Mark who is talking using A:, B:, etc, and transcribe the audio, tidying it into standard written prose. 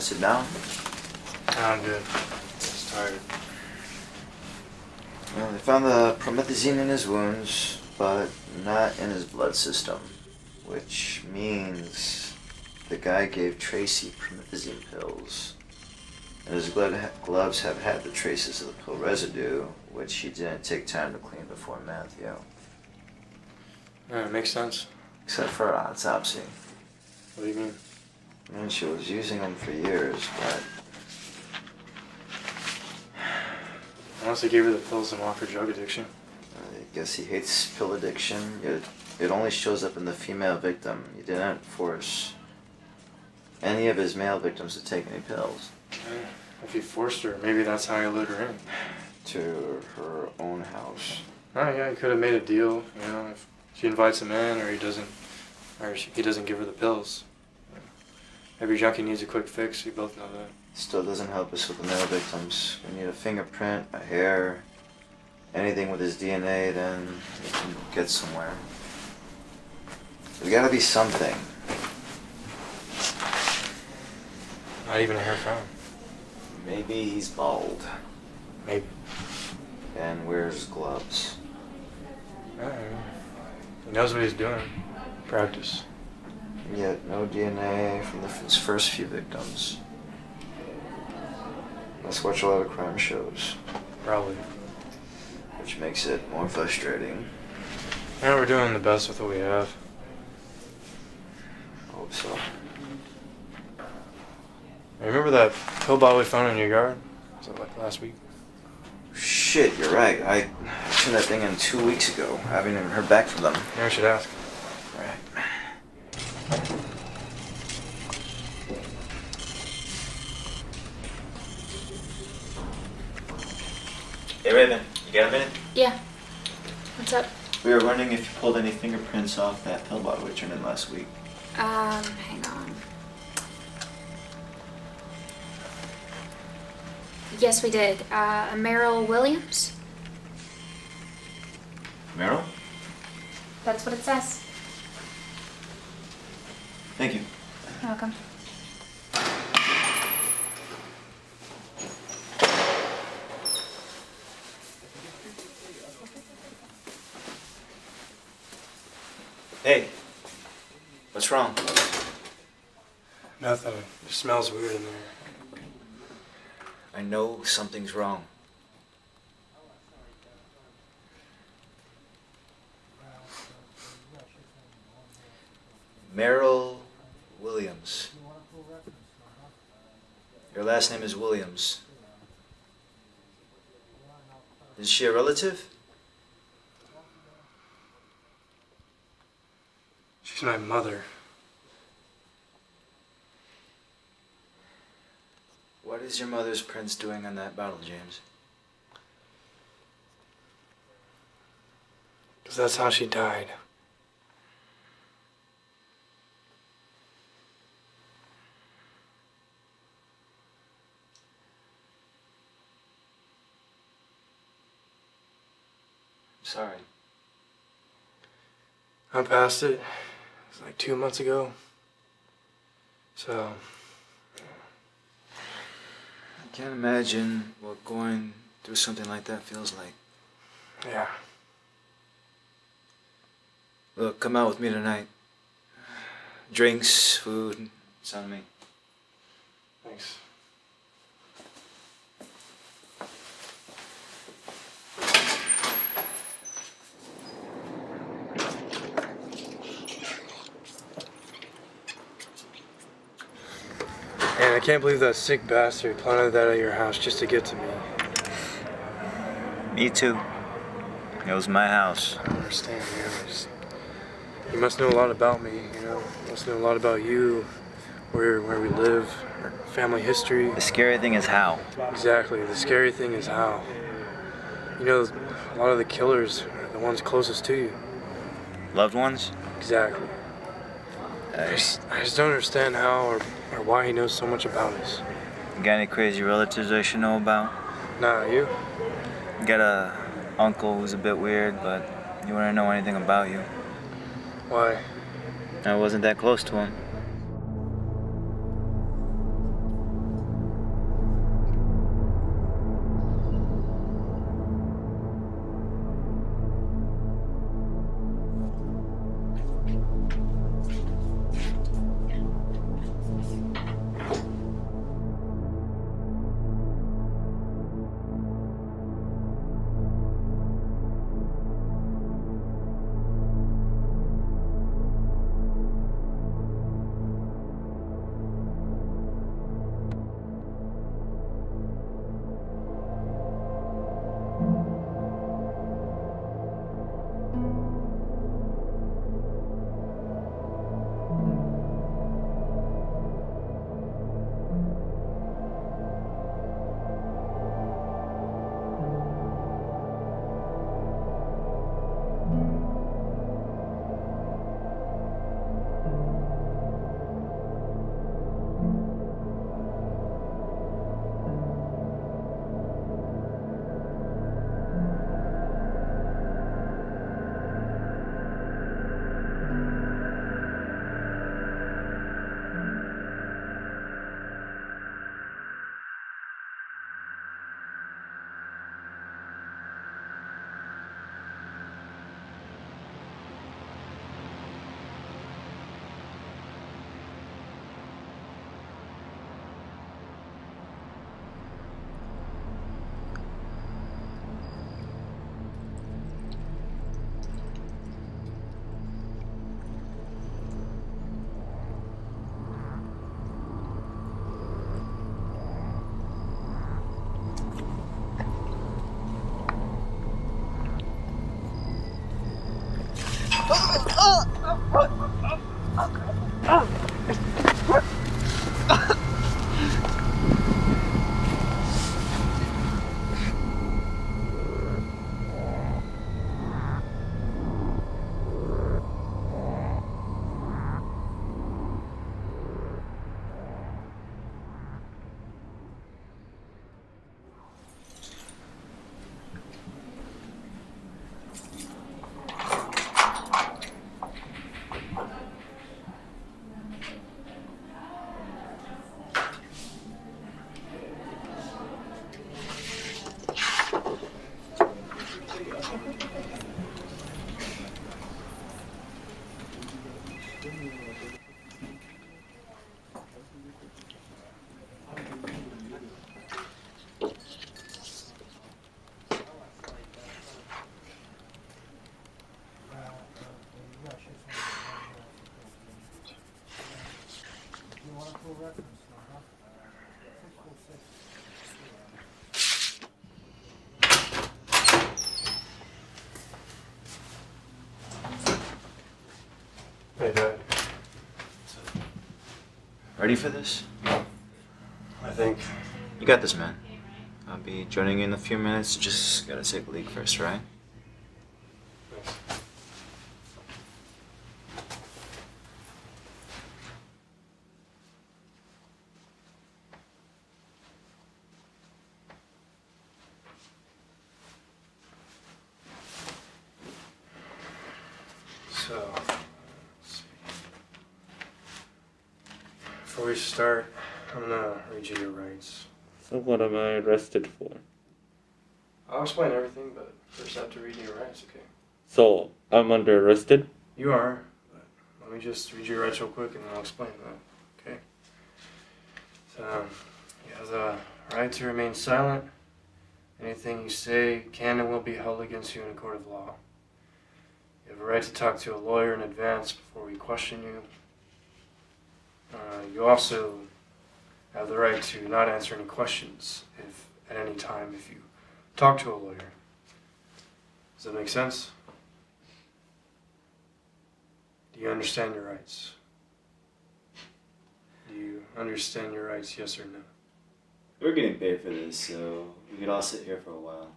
A: Want to sit down?
B: I'm good. Just tired.
A: Well, they found the promethazine in his wounds, but not in his blood system, which means the guy gave Tracy promethazine pills, and his gloves have had the traces of the pill residue, which he didn't take time to clean before Matthew.
B: Yeah, it makes sense.
A: Except for autopsy.
B: What do you mean?
A: I mean, she was using them for years, but...
B: Unless he gave her the pills and walk her drug addiction.
A: I guess he hates pill addiction. It only shows up in the female victim. He didn't force any of his male victims to take any pills.
B: Yeah, if he forced her, maybe that's how he lured her in.
A: To her own house.
B: Oh yeah, he could have made a deal, you know, if she invites him in or he doesn't give her the pills. Every junkie needs a quick fix, we both know that.
A: Still doesn't help us with the male victims. We need a fingerprint, a hair, anything with his DNA, then we can get somewhere. There's gotta be something.
B: Not even a hair found.
A: Maybe he's bald.
B: Maybe.
A: And wears gloves.
B: He knows what he's doing. Practice.
A: And yet, no DNA from his first few victims. Let's watch a lot of crime shows.
B: Probably.
A: Which makes it more frustrating.
B: Yeah, we're doing the best with what we have.
A: I hope so.
B: Remember that pill bottle we found in your yard? Was it like last week?
A: Shit, you're right. I turned that thing in 2 weeks ago. I haven't even heard back from them.
B: Maybe I should ask.
A: Right. Hey Raven, you got a minute?
C: Yeah. What's up?
A: We were wondering if you pulled any fingerprints off that pill bottle we turned in last week.
C: Hang on. Yes, we did. Meryl Williams?
A: Meryl?
C: That's what it says.
A: Thank you.
C: You're welcome.
A: Hey, what's wrong?
B: Nothing. It smells weird in there.
A: I know something's wrong. Meryl Williams. Your last name is Williams. Is she a relative?
B: She's my mother.
A: What is your mother's prince doing on that bottle, James?
B: Because that's how she died.
A: Sorry.
B: I'm past it. It was like 2 months ago. So...
A: I can't imagine what going through something like that feels like.
B: yeah.
A: Look, come out with me tonight. Drinks, food, it's on me.
B: Thanks. And I can't believe that sick bastard planted that at your house just to get to me.
A: Me too. It was my house.
B: I don't understand, man. You must know a lot about me, you know. You must know a lot about you, where we live, our family history.
A: The scary thing is how.
B: Exactly. The scary thing is how. You know, a lot of the killers are the ones closest to you.
A: Loved ones?
B: Exactly. I just don't understand how or why he knows so much about us.
A: You got any crazy relatives I should know about?
B: Nah, you?
A: You got a uncle who's a bit weird, but you wouldn't know anything about you.
B: Why?
A: I wasn't that close to him.
B: Hey, Dad.
A: Ready for this?
B: I think.
A: You got this, man. I'll be joining you in a few minutes. Just gotta take a leak first, right?
B: Thanks. So, let's see. Before we start, I'm gonna read you your rights.
D: So what am I arrested for?
B: I'll explain everything, but first I have to read you your rights, okay?
D: So I'm under arrested?
B: You are, but let me just read you your rights real quick and then I'll explain that, okay? So, you have the right to remain silent. Anything you say can and will be held against you in a court of law. You have a right to talk to a lawyer in advance before we question you. You also have the right to not answer any questions at any time if you talk to a lawyer. Does that make sense? Do you understand your rights? Do you understand your rights, yes or no?
A: We're getting paid for this, so we could all sit here for a while.